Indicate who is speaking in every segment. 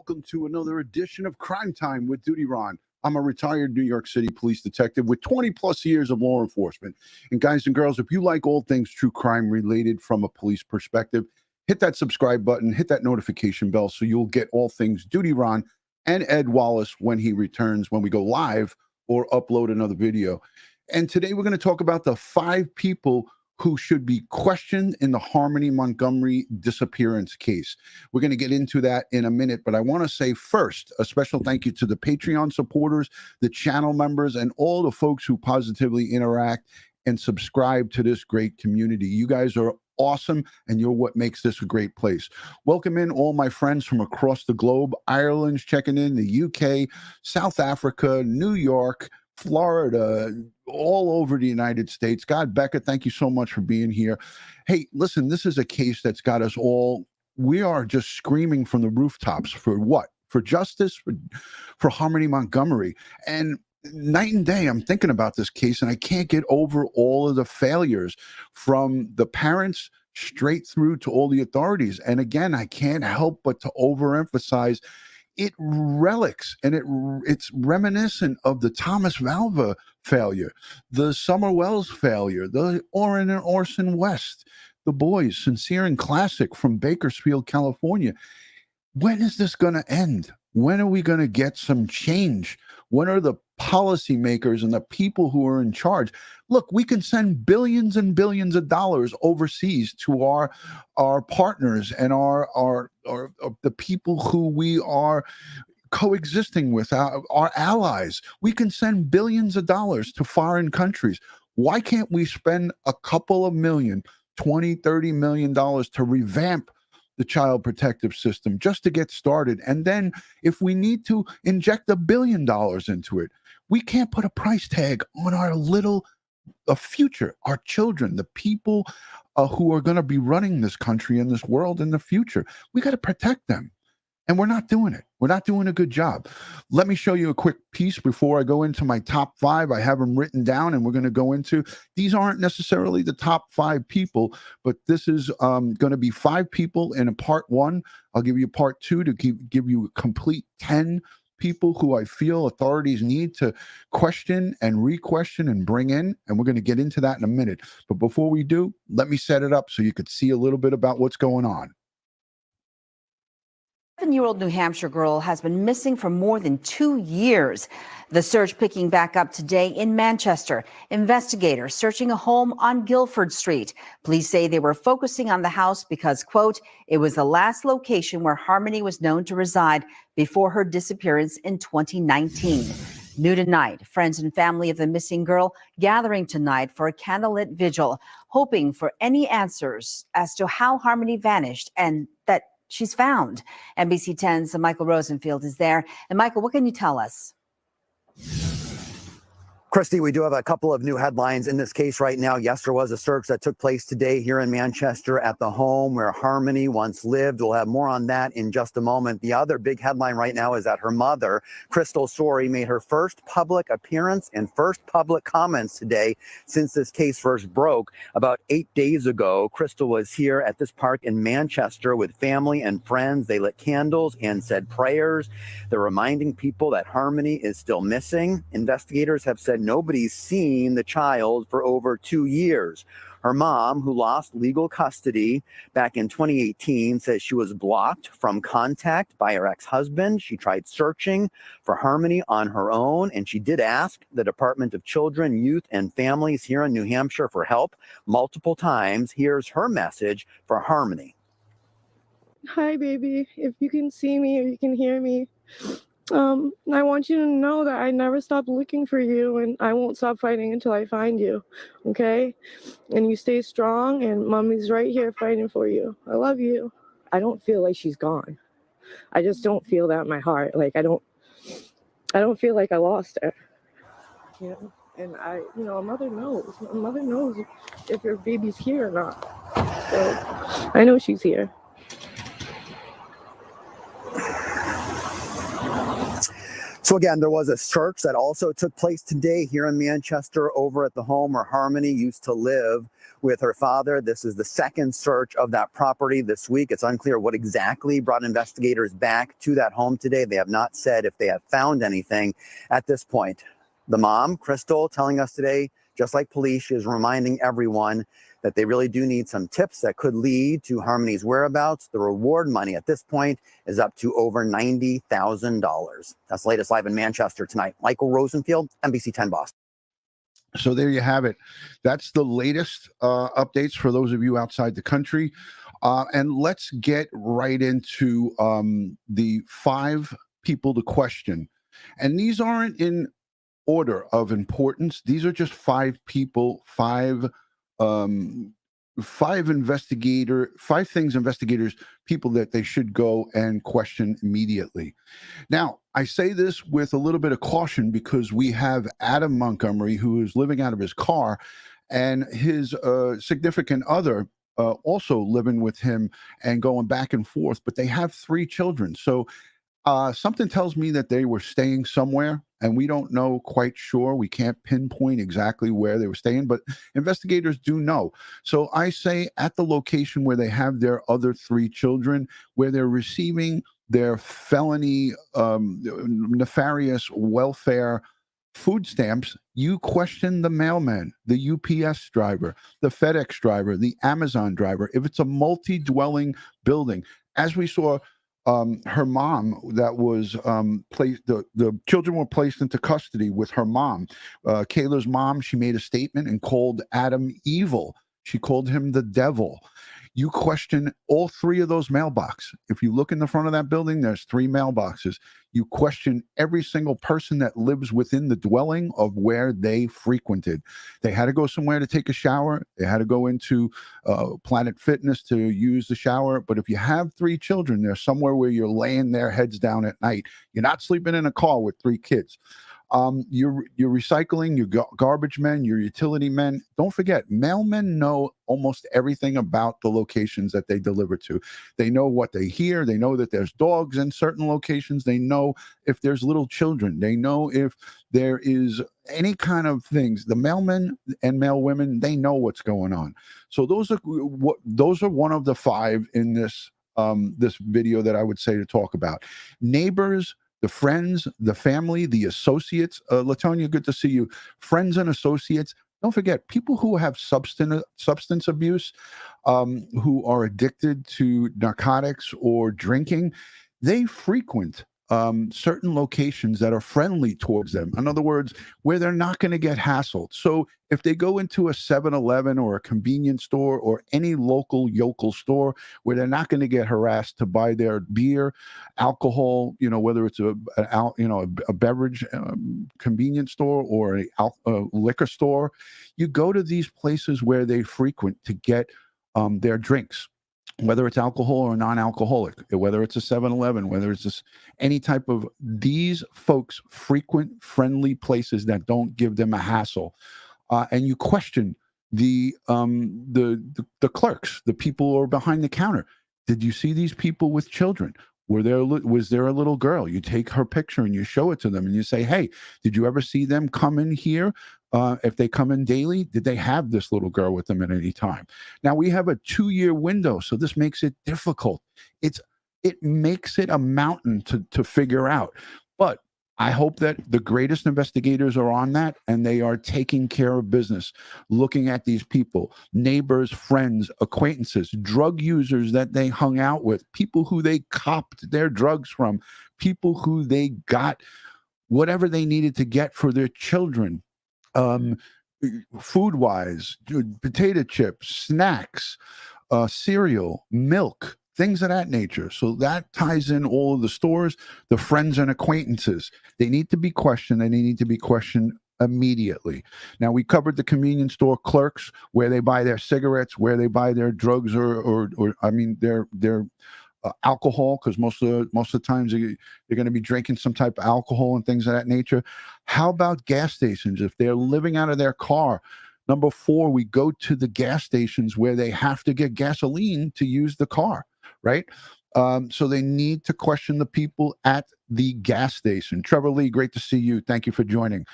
Speaker 1: welcome to another edition of Crime Time with DutyRon. I'm a retired New York City police detective with 20 plus years of law enforcement. And guys and girls, if you like all things true crime related from a police perspective, hit that subscribe button, hit that notification bell so you'll get all things DutyRon and Ed Wallace when he returns, when we go live or upload another video. And today we're going to talk about the 5 people who should be questioned in the Harmony Montgomery disappearance case. We're going to get into that in a minute, but I want to say first, a special thank you to the Patreon supporters, the channel members, and all the folks who positively interact and subscribe to this great community. You guys are awesome, and you're what makes this a great place. Welcome in all my friends from across the globe. Ireland's checking in, the UK, South Africa, New York, Florida, all over the United States. God, Becca, thank you so much for being here. Hey, listen, this is a case that's got us all, we are just screaming from the rooftops for what? For justice, for Harmony Montgomery. And night and day, I'm thinking about this case, and I can't get over all of the failures from the parents straight through to all the authorities. And again, I can't help but to overemphasize it relics and it's reminiscent of the Thomas Valva failure, the Summer Wells failure, the Orrin and Orson West, the boys, Sincere and Classic from Bakersfield, California. When is this going to end? When are we going to get some change? When are the policymakers and the people who are in charge? Look, we can send billions and billions of dollars overseas to our partners and our the people who we are coexisting with, our allies. We can send billions of dollars to foreign countries. Why can't we spend a couple of million, $20-30 million to revamp the child protective system just to get started? And then if we need to inject $1 billion into it, we can't put a price tag on our little future, our children, the people who are going to be running this country and this world in the future. We got to protect them. And we're not doing it. We're not doing a good job. Let me show you a quick piece before I go into my top 5. I have them written down, and we're going to go into, these aren't necessarily the top 5 people, but this is going to be 5 people in a part 1. I'll give you part 2 to give you a complete 10 people who I feel authorities need to question and re-question and bring in. And we're going to get into that in a minute. But before we do, let me set it up so you could see a little bit about what's going on.
Speaker 2: 7-year-old New Hampshire girl has been missing for more than 2 years. The search picking back up today in Manchester. Investigators searching a home on Guildford Street. Police say they were focusing on the house because, quote, it was the last location where Harmony was known to reside before her disappearance in 2019. New tonight, friends and family of the missing girl gathering tonight for a candlelit vigil, hoping for any answers as to how Harmony vanished and that she's found. NBC 10's Michael Rosenfield is there. And Michael, what can you tell us?
Speaker 3: Christy, we do have a couple of new headlines in this case right now. Yes, there was a search that took place today here in Manchester at the home where Harmony once lived. We'll have more on that in just a moment. The other big headline right now is that her mother, Crystal Sorey, made her first public appearance and first public comments today since this case first broke. About 8 days ago, Crystal was here at this park in Manchester with family and friends. They lit candles and said prayers. They're reminding people that Harmony is still missing. Investigators have said nobody's seen the child for over 2 years. Her mom, who lost legal custody back in 2018, says she was blocked from contact by her ex-husband. She tried searching for Harmony on her own, and she did ask the Department of Children, Youth, and Families here in New Hampshire for help multiple times. Here's her message for Harmony.
Speaker 4: Hi, baby. If you can see me, if you can hear me, I want you to know that I never stopped looking for you, and I won't stop fighting until I find you, okay? And you stay strong, and Mommy's right here fighting for you. I love you. I don't feel like she's gone. I just don't feel that in my heart. Like, I don't feel like I lost her, you know? And a mother knows. A mother knows if her baby's here or not. So I know she's here.
Speaker 3: So again, there was a search that also took place today here in Manchester over at the home where Harmony used to live. with her father. This is the second search of that property this week. It's unclear what exactly brought investigators back to that home today. They have not said if they have found anything at this point. The mom, Crystal, telling us today, just like police, she is reminding everyone that they really do need some tips that could lead to Harmony's whereabouts. The reward money at this point is up to over $90,000. That's the latest live in Manchester tonight. Michael Rosenfield, NBC 10 Boston.
Speaker 1: So there you have it. That's the latest updates for those of you outside the country. And let's get right into the 5 people to question. And these aren't in order of importance. These are just 5 people, 5 things investigators, people that they should go and question immediately. Now, I say this with a little bit of caution because we have Adam Montgomery, who is living out of his car, and his significant other also living with him and going back and forth, but they have 3 children. So something tells me that they were staying somewhere, and we don't know quite sure. We can't pinpoint exactly where they were staying, but investigators do know. So I say at the location where they have their other 3 children, where they're receiving their felony nefarious welfare food stamps, you question the mailman, the UPS driver, the FedEx driver, the Amazon driver. If it's a multi-dwelling building, as we saw, her mom that was placed, the children were placed into custody with her mom. Kayla's mom, she made a statement and called Adam evil. She called him the devil. You question all 3 of those mailboxes. If you look in the front of that building, there's 3 mailboxes. You question every single person that lives within the dwelling of where they frequented. They had to go somewhere to take a shower. They had to go into Planet Fitness to use the shower. But if you have 3 children, there's somewhere where you're laying their heads down at night. You're not sleeping in a car with 3 kids. You're recycling, your garbage men, your utility men. Don't forget, mailmen know almost everything about the locations that they deliver to. They know what they hear. They know that there's dogs in certain locations. They know if there's little children. They know if there is any kind of things. The mailmen and mailwomen, they know what's going on. So those are one of the 5 in this this video that I would say to talk about. Neighbors, the friends, the family, the associates. Latonia, good to see you. Friends and associates. Don't forget, people who have substance abuse, who are addicted to narcotics or drinking, they frequent certain locations that are friendly towards them. In other words, where they're not going to get hassled. So if they go into a 7-Eleven or a convenience store or any local yokel store where they're not going to get harassed to buy their beer, alcohol, whether it's a beverage convenience store or a liquor store, you go to these places where they frequent to get their drinks. Whether it's alcohol or non-alcoholic, whether it's a 7-Eleven, whether it's just any type of, these folks frequent friendly places that don't give them a hassle. And you question the clerks, the people who are behind the counter. Did you see these people with children? Was there a little girl? You take her picture and you show it to them and you say, hey, did you ever see them come in here? If they come in daily, did they have this little girl with them at any time? Now, we have a 2-year window, so this makes it difficult. It makes it a mountain to figure out. But I hope that the greatest investigators are on that and they are taking care of business, looking at these people, neighbors, friends, acquaintances, drug users that they hung out with, people who they copped their drugs from, people who they got whatever they needed to get for their children. Food-wise, potato chips, snacks, cereal, milk, things of that nature. So that ties in all of the stores, the friends and acquaintances. They need to be questioned, and they need to be questioned immediately. Now, we covered the convenience store clerks, where they buy their cigarettes, where they buy their drugs, or their alcohol, because most of the times they're going to be drinking some type of alcohol and things of that nature. How about gas stations? If they're living out of their car, number 4, we go to the gas stations where they have to get gasoline to use the car, right? So they need to question the people at the gas station. Trevor Lee, great to see you. Thank you for joining.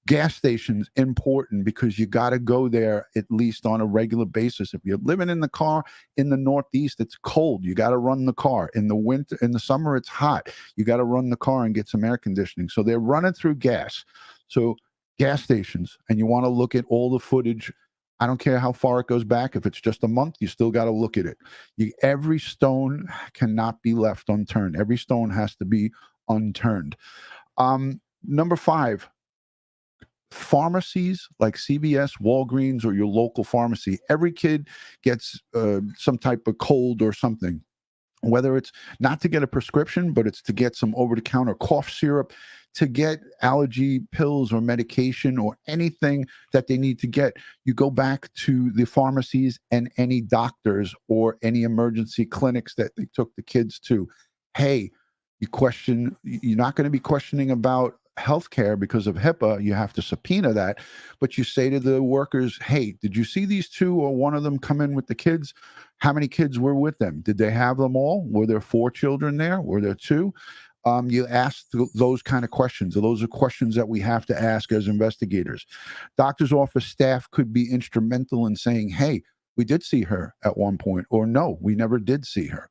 Speaker 1: Gas stations important because you got to go there at least on a regular basis. If you're living in the car in the Northeast, it's cold. You got to run the car. In the winter, in the summer, it's hot. You got to run the car and get some air conditioning. So they're running through gas. So gas stations, and you want to look at all the footage. I don't care how far it goes back. If it's just a month, you still got to look at it. Every stone cannot be left unturned. Every stone has to be unturned. Number 5. Pharmacies like CVS, Walgreens, or your local pharmacy. Every kid gets some type of cold or something, whether it's not to get a prescription, but it's to get some over-the-counter cough syrup, to get allergy pills or medication or anything that they need to get. You go back to the pharmacies and any doctors or any emergency clinics that they took the kids to. Hey, you're not going to be questioning about healthcare because of HIPAA. You have to subpoena that, but you say to the workers, hey, did you see these 2 or one of them come in with the kids? How many kids were with them? Did they have them all? Were there 4 children there? Were there 2? You ask those kind of questions. Those are questions that we have to ask as investigators. Doctor's office staff could be instrumental in saying, hey, we did see her at one point, or no, we never did see her.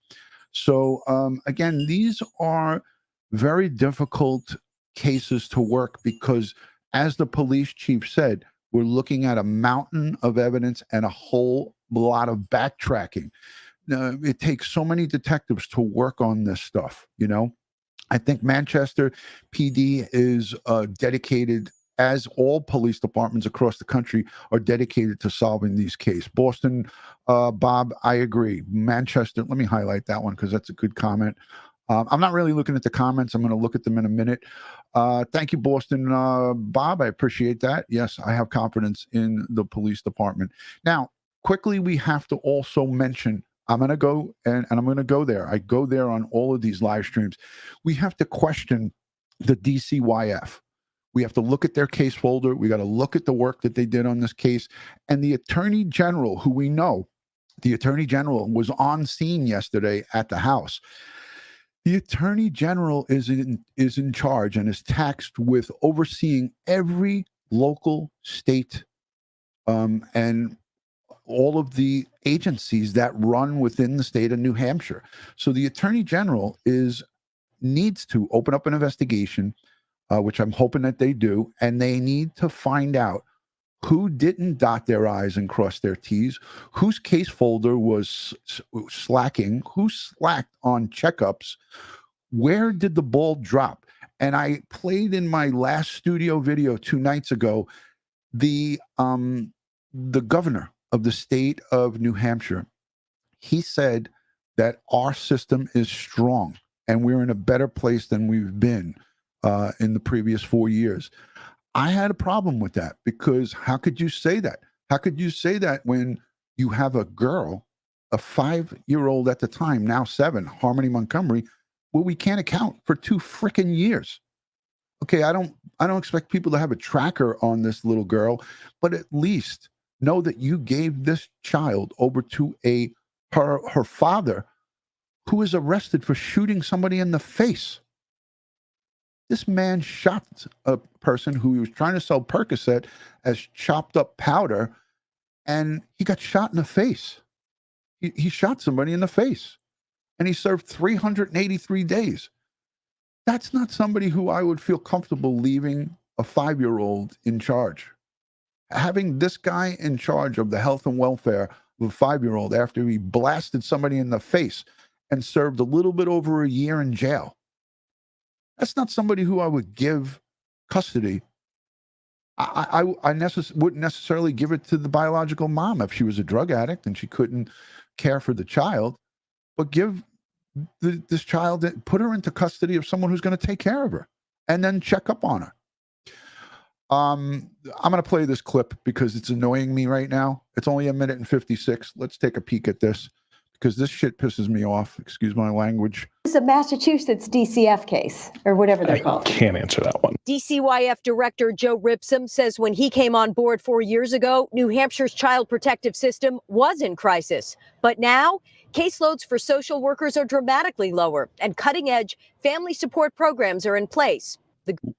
Speaker 1: So again, these are very difficult cases to work because, as the police chief said, we're looking at a mountain of evidence and a whole lot of backtracking. It takes so many detectives to work on this stuff, I think Manchester PD is dedicated, as all police departments across the country are dedicated to solving these cases. Boston, Bob, I agree. Manchester, let me highlight that one because that's a good comment. I'm not really looking at the comments. I'm going to look at them in a minute. Thank you, Boston. Bob, I appreciate that. Yes, I have confidence in the police department. Now, quickly, we have to also mention, I'm going to go and I'm going to go there. I go there on all of these live streams. We have to question the DCYF. We have to look at their case folder. We got to look at the work that they did on this case. And the Attorney General, who we know, the Attorney General was on scene yesterday at the House. The Attorney General is in charge and is tasked with overseeing every local, state, and all of the agencies that run within the state of New Hampshire. So the Attorney General needs to open up an investigation, which I'm hoping that they do, and they need to find out who didn't dot their I's and cross their T's, whose case folder was slacking, who slacked on checkups, where did the ball drop? And I played in my last studio video 2 nights ago, the governor of the state of New Hampshire. He said that our system is strong and we're in a better place than we've been in the previous 4 years. I had a problem with that because how could you say that? How could you say that when you have a girl, a 5-year-old at the time, now 7, Harmony Montgomery, well, we can't account for 2 freaking years. Okay, I don't expect people to have a tracker on this little girl, but at least know that you gave this child over to her father, who is arrested for shooting somebody in the face. This man shot a person who he was trying to sell Percocet as chopped up powder, and he got shot in the face. He shot somebody in the face, and he served 383 days. That's not somebody who I would feel comfortable leaving a 5-year-old in charge. Having this guy in charge of the health and welfare of a 5-year-old after he blasted somebody in the face and served a little bit over a year in jail. That's not somebody who I would give custody. I wouldn't necessarily give it to the biological mom if she was a drug addict and she couldn't care for the child, but give this child, put her into custody of someone who's going to take care of her and then check up on her. I'm going to play this clip because it's annoying me right now. It's only 1 minute and 56. Let's take a peek at this because this shit pisses me off. Excuse my language.
Speaker 5: It's a Massachusetts DCF case, or whatever they're called.
Speaker 6: I can't answer that one.
Speaker 7: DCYF Director Joe Ripsum says when he came on board 4 years ago, New Hampshire's child protective system was in crisis. But now, caseloads for social workers are dramatically lower, and cutting-edge family support programs are in place.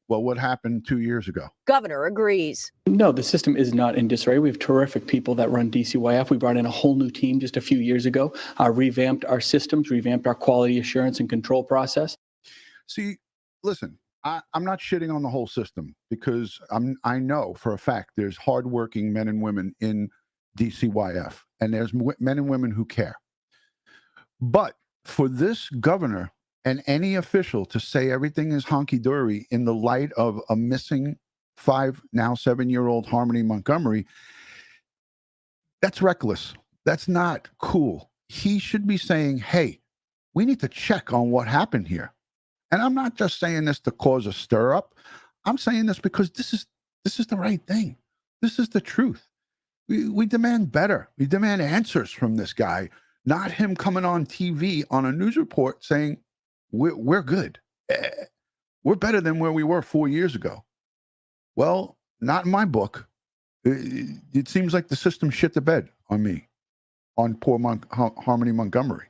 Speaker 1: Well, what happened 2 years ago?
Speaker 7: Governor agrees.
Speaker 6: No, the system is not in disarray. We have terrific people that run DCYF. We brought in a whole new team just a few years ago, revamped our systems, revamped our quality assurance and control process.
Speaker 1: See, listen, I'm not shitting on the whole system because I know for a fact there's hardworking men and women in DCYF, and there's men and women who care. But for this governor and any official to say everything is honky-dory in the light of a missing now 7-year-old Harmony Montgomery, that's reckless. That's not cool. He should be saying, hey, we need to check on what happened here. And I'm not just saying this to cause a stir up. I'm saying this because this is the right thing. This is the truth. We demand better. We demand answers from this guy, not him coming on TV on a news report saying, we're good. We're better than where we were 4 years ago. Well, not in my book. It seems like the system shit the bed on me, on poor Harmony Montgomery.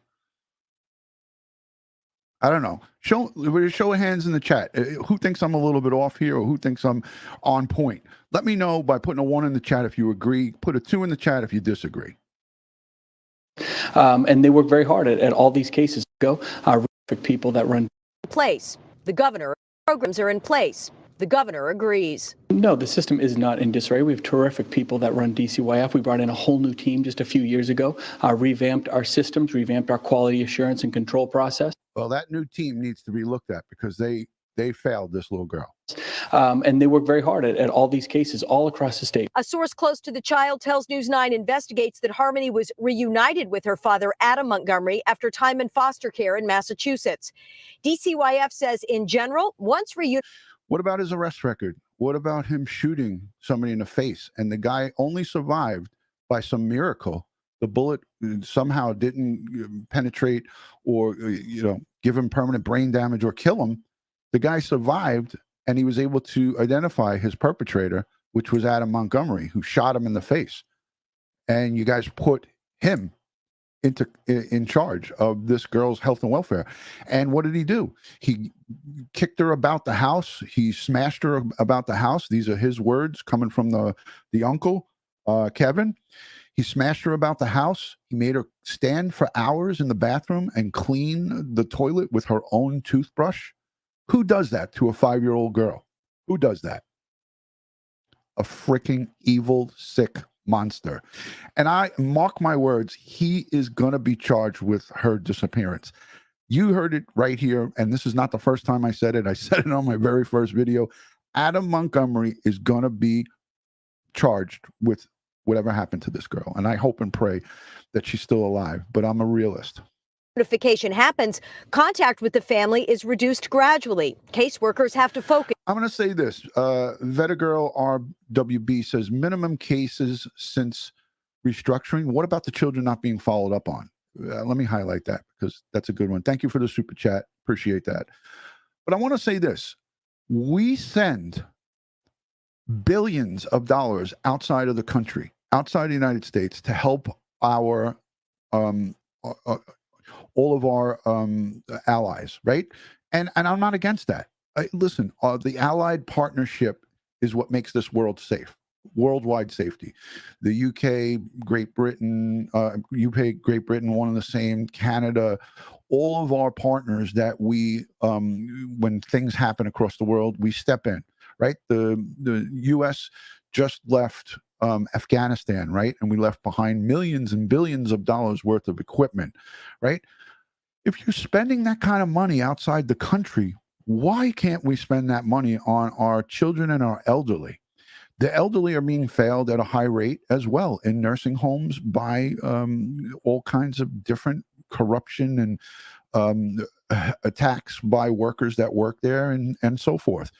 Speaker 1: I don't know. Show of hands in the chat. Who thinks I'm a little bit off here, or who thinks I'm on point? Let me know by putting a 1 in the chat if you agree. Put a 2 in the chat if you disagree.
Speaker 6: And they work very hard at all these cases. People that run
Speaker 7: Place. The governor programs are in place. The governor agrees.
Speaker 6: No, the system is not in disarray. We have terrific people that run DCYF. We brought in a whole new team just a few years ago, revamped our systems, revamped our quality assurance and control process.
Speaker 1: Well, that new team needs to be looked at because they failed this little girl.
Speaker 6: And they work very hard at all these cases all across the state.
Speaker 7: A source close to the child tells News 9 investigates that Harmony was reunited with her father, Adam Montgomery, after time in foster care in Massachusetts. DCYF says in general, once reunited.
Speaker 1: What about his arrest record? What about him shooting somebody in the face? And the guy only survived by some miracle. The bullet somehow didn't penetrate or, give him permanent brain damage or kill him. The guy survived, and he was able to identify his perpetrator, which was Adam Montgomery, who shot him in the face. And you guys put him in charge of this girl's health and welfare. And what did he do? He kicked her about the house. He smashed her about the house. These are his words coming from the uncle, Kevin. He smashed her about the house. He made her stand for hours in the bathroom and clean the toilet with her own toothbrush. Who does that to a 5-year-old girl? Who does that? A freaking evil, sick monster. And I mark my words, he is going to be charged with her disappearance. You heard it right here, and this is not the first time I said it. I said it on my very first video. Adam Montgomery is going to be charged with whatever happened to this girl. And I hope and pray that she's still alive, but I'm a realist.
Speaker 7: Notification happens, contact with the family is reduced gradually. Caseworkers have to focus.
Speaker 1: I'm going to say this. Vetagirl RWB says minimum cases since restructuring. What about the children not being followed up on? Let me highlight that because that's a good one. Thank you for the super chat. Appreciate that. But I want to say this. We send billions of dollars outside of the country, outside the United States, to help our all of our allies, right? And I'm not against that. Listen, the allied partnership is what makes this world safe, worldwide safety. The UK, Great Britain, one and the same, Canada, all of our partners that we, when things happen across the world, we step in, right? The US just left Afghanistan, right? And we left behind millions and billions of dollars worth of equipment, right? If you're spending that kind of money outside the country, why can't we spend that money on our children and our elderly? The elderly are being failed at a high rate as well in nursing homes by all kinds of different corruption and attacks by workers that work there and so forth.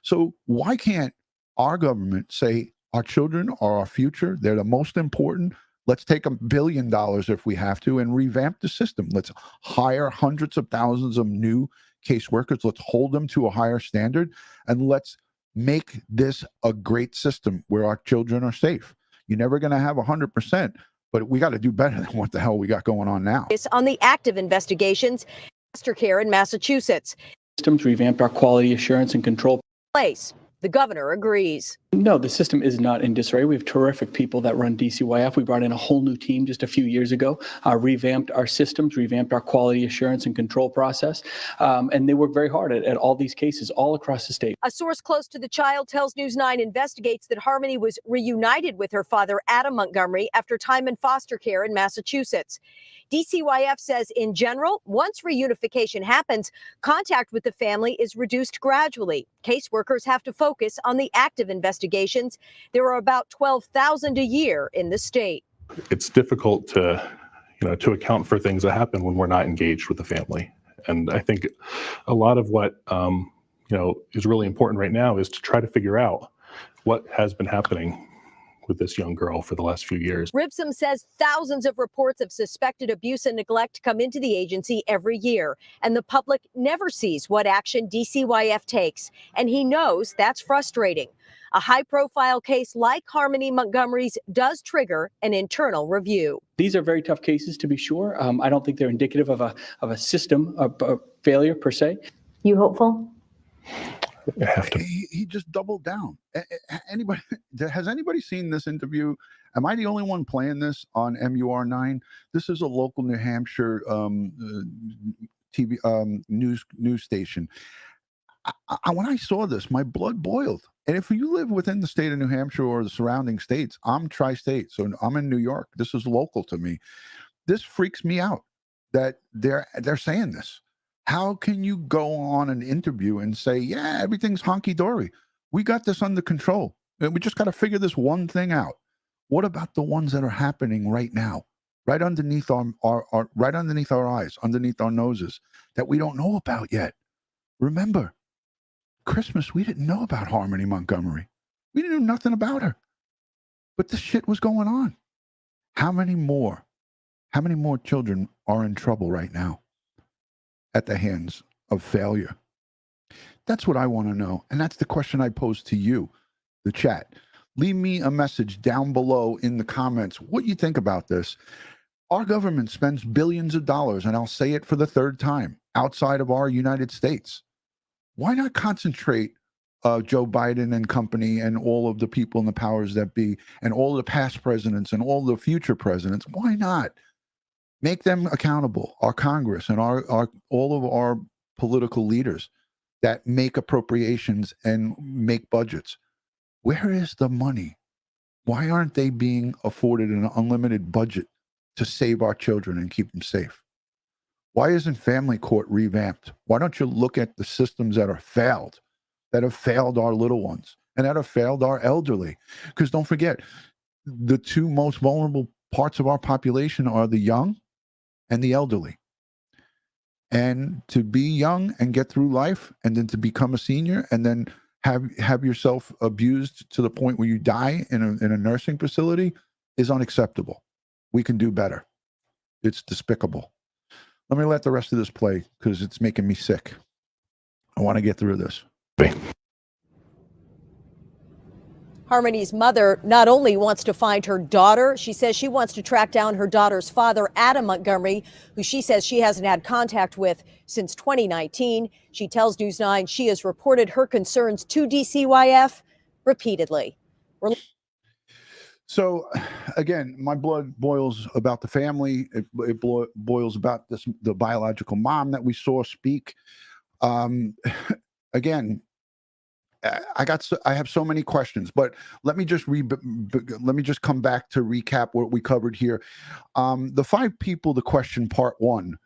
Speaker 1: So why can't our government say our children are our future? They're the most important. Let's take $1 billion if we have to and revamp the system. Let's hire hundreds of thousands of new caseworkers. Let's hold them to a higher standard, and let's make this a great system where our children are safe. You're never going to have 100%, but we got to do better than what the hell we got going on now.
Speaker 7: It's on the active investigations, foster care in Massachusetts.
Speaker 6: Systems revamped our quality assurance and control
Speaker 7: place. The governor agrees.
Speaker 6: No, the system is not in disarray. We have terrific people that run DCYF. We brought in a whole new team just a few years ago, revamped our systems, revamped our quality assurance and control process, and they work very hard at all these cases all across the state.
Speaker 7: A source close to the child tells News 9 investigates that Harmony was reunited with her father, Adam Montgomery, after time in foster care in Massachusetts. DCYF says in general, once reunification happens, contact with the family is reduced gradually. Caseworkers have to focus on the active investigations. There are about 12,000 a year in the state.
Speaker 8: It's difficult to account for things that happen when we're not engaged with the family. And I think a lot of what is really important right now is to try to figure out what has been happening with this young girl for the last few years.
Speaker 7: Ribson says thousands of reports of suspected abuse and neglect come into the agency every year, and the public never sees what action DCYF takes. And he knows that's frustrating. A high-profile case like Harmony Montgomery's does trigger an internal review.
Speaker 6: These are very tough cases, to be sure. I don't think they're indicative of a system of failure per se.
Speaker 5: You hopeful?
Speaker 8: I have to.
Speaker 1: He just doubled down. Has anybody seen this interview? Am I the only one playing this on MUR9? This is a local New Hampshire TV news station. When I saw this, my blood boiled. And if you live within the state of New Hampshire or the surrounding states, I'm tri-state, so I'm in New York. This is local to me. This freaks me out that they're saying this. How can you go on an interview and say, yeah, everything's honky-dory? We got this under control. And we just got to figure this one thing out. What about the ones that are happening right now, right underneath our right underneath our eyes, underneath our noses, that we don't know about yet? Remember, Christmas, we didn't know about Harmony Montgomery. We didn't know nothing about her. But this shit was going on. How many more children are in trouble right now at the hands of failure? That's what I want to know. And that's the question I pose to you, the chat. Leave me a message down below in the comments what you think about this. Our government spends billions of dollars, and I'll say it for the third time, outside of our United States. Why not concentrate Joe Biden and company and all of the people in the powers that be and all the past presidents and all the future presidents? Why not make them accountable, our Congress and all of our political leaders that make appropriations and make budgets? Where is the money? Why aren't they being afforded an unlimited budget to save our children and keep them safe? Why isn't family court revamped? Why don't you look at the systems that have failed our little ones and that have failed our elderly? Because don't forget, the two most vulnerable parts of our population are the young and the elderly. And to be young and get through life and then to become a senior and then have yourself abused to the point where you die in a nursing facility is unacceptable. We can do better. It's despicable. Let me let the rest of this play because it's making me sick. I want to get through this.
Speaker 7: Harmony's mother not only wants to find her daughter, she says she wants to track down her daughter's father, Adam Montgomery, who she says she hasn't had contact with since 2019. She tells News 9 she has reported her concerns to DCYF repeatedly.
Speaker 1: So, again, my blood boils about the family. It boils about the biological mom that we saw speak. Again, I have so many questions, but let me just come back to recap what we covered here. The 5 people to question, part 1: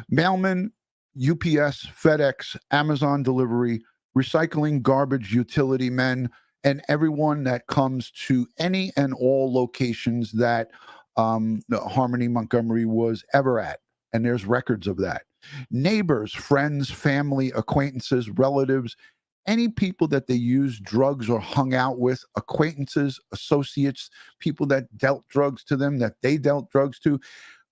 Speaker 1: mailmen, UPS, FedEx, Amazon delivery, recycling, garbage, utility men, and everyone that comes to any and all locations that Harmony Montgomery was ever at. And there's records of that. Neighbors, friends, family, acquaintances, relatives, any people that they used drugs or hung out with, acquaintances, associates, people that dealt drugs to them, that they dealt drugs to.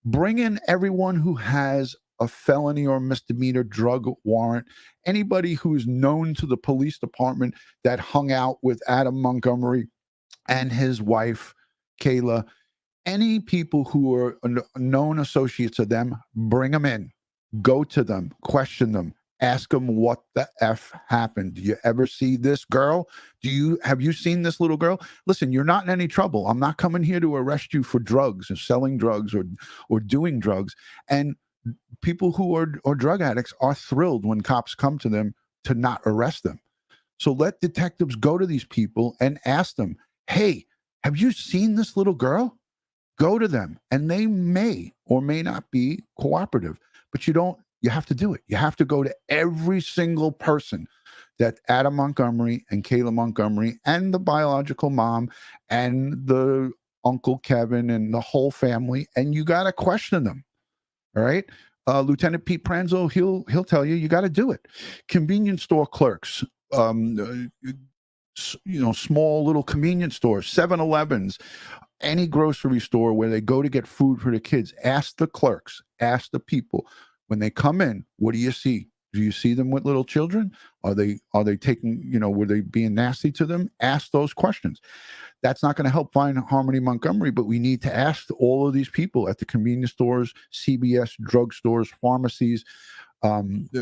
Speaker 1: Bring in everyone who has a felony or misdemeanor drug warrant, anybody who's known to the police department that hung out with Adam Montgomery and his wife, Kayla, any people who are known associates of them, bring them in, go to them, question them, Ask them what the F happened. Do you ever see this girl? Have you seen this little girl? Listen, you're not in any trouble. I'm not coming here to arrest you for drugs or selling drugs or doing drugs. And people who are drug addicts are thrilled when cops come to them to not arrest them. So let detectives go to these people and ask them, hey, have you seen this little girl? Go to them, and they may or may not be cooperative, but you have to do it. You have to go to every single person that Adam Montgomery and Kayla Montgomery and the biological mom and the Uncle Kevin and the whole family, and you got to question them. All right. Lieutenant Pete Pranzo, he'll tell you got to do it. Convenience store clerks, small little convenience stores, 7-Elevens, any grocery store where they go to get food for the kids. Ask the clerks, ask the people when they come in, what do you see? Do you see them with little children? Are they taking, were they being nasty to them? Ask those questions. That's not going to help find Harmony Montgomery, but we need to ask all of these people at the convenience stores, CVS, drugstores, pharmacies,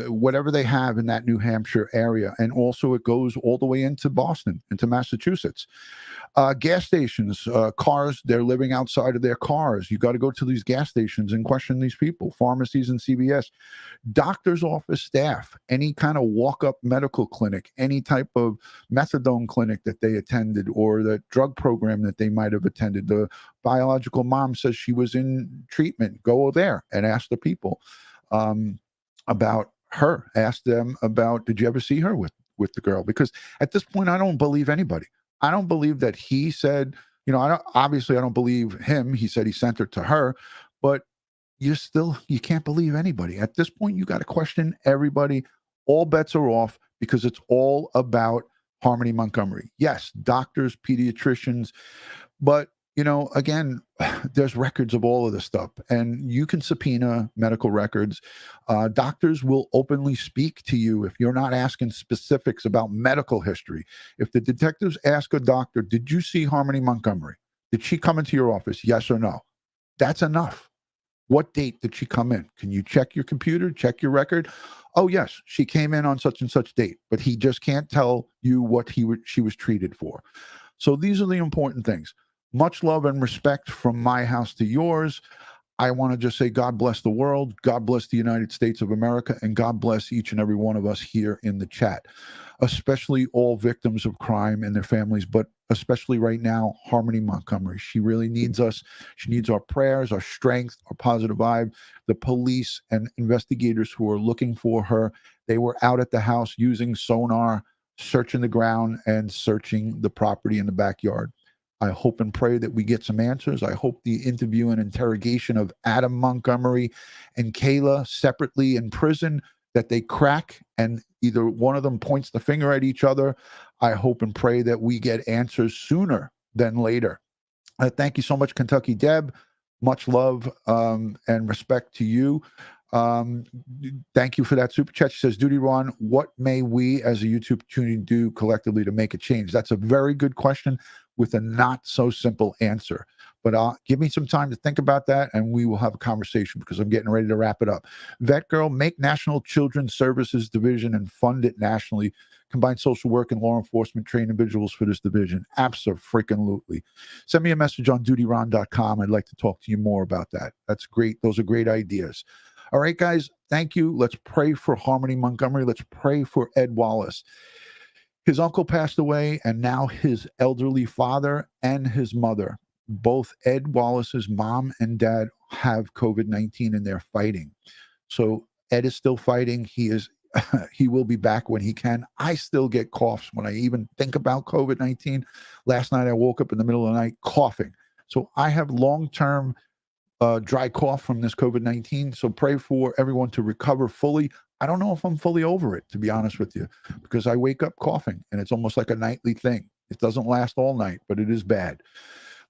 Speaker 1: whatever they have in that New Hampshire area. And also it goes all the way into Boston, into Massachusetts. Gas stations, cars, they're living outside of their cars. You got to go to these gas stations and question these people. Pharmacies and CVS. Doctor's office staff, any kind of walk-up medical clinic, any type of methadone clinic that they attended or the drug program that they might have attended. The biological mom says she was in treatment. Go there and ask the people about her. Ask them about, did you ever see her with the girl? Because at this point, I don't believe anybody. I don't believe that he said, I don't believe him. He said he sent her to her, but you can't believe anybody. At this point, you got to question everybody. All bets are off because it's all about Harmony Montgomery. Yes, doctors, pediatricians, but again, there's records of all of this stuff, and you can subpoena medical records. Doctors will openly speak to you if you're not asking specifics about medical history. If the detectives ask a doctor, did you see Harmony Montgomery? Did she come into your office? Yes or no? That's enough. What date did she come in? Can you check your computer, check your record? Oh, yes, she came in on such and such date, but he just can't tell you what she was treated for. So these are the important things. Much love and respect from my house to yours. I want to just say God bless the world, God bless the United States of America, and God bless each and every one of us here in the chat, especially all victims of crime and their families, but especially right now, Harmony Montgomery. She really needs us. She needs our prayers, our strength, our positive vibe. The police and investigators who are looking for her, they were out at the house using sonar, searching the ground and searching the property in the backyard. I hope and pray that we get some answers. I hope the interview and interrogation of Adam Montgomery and Kayla separately in prison, that they crack and either one of them points the finger at each other. I hope and pray that we get answers sooner than later. Thank you so much, Kentucky Deb. Much love and respect to you. Thank you for that super chat. She says, DutyRon, what may we as a YouTube community do collectively to make a change? That's a very good question with a not so simple answer, but give me some time to think about that and we will have a conversation because I'm getting ready to wrap it up. Vet Girl, make National Children's Services Division and fund it nationally. Combine social work and law enforcement, train individuals for this division. Abso-freaking-lutely. Send me a message on DutyRon.com. I'd like to talk to you more about that. That's great. Those are great ideas. All right, guys, thank you. Let's pray for Harmony Montgomery. Let's pray for Ed Wallace. His uncle passed away, and now his elderly father and his mother, both Ed Wallace's mom and dad, have COVID-19 and they're fighting. So Ed is still fighting. He will be back when he can. I still get coughs when I even think about COVID-19. Last night I woke up in the middle of the night coughing. So I have long-term dry cough from this COVID-19. So pray for everyone to recover fully. I don't know if I'm fully over it, to be honest with you, because I wake up coughing and it's almost like a nightly thing. It doesn't last all night, but it is bad.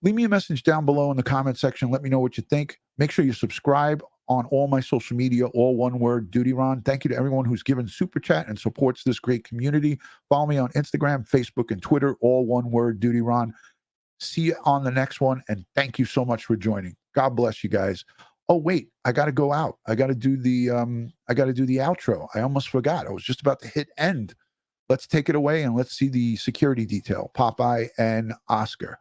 Speaker 1: Leave me a message down below in the comment section. Let me know what you think. Make sure you subscribe on all my social media, all one word, DutyRon. Thank you to everyone who's given super chat and supports this great community. Follow me on Instagram, Facebook, and Twitter, all one word, DutyRon. See you on the next one, and thank you so much for joining. God bless you guys. Oh wait, I got to go out. I got to do the outro. I almost forgot. I was just about to hit end. Let's take it away and let's see the security detail, Popeye and Oscar.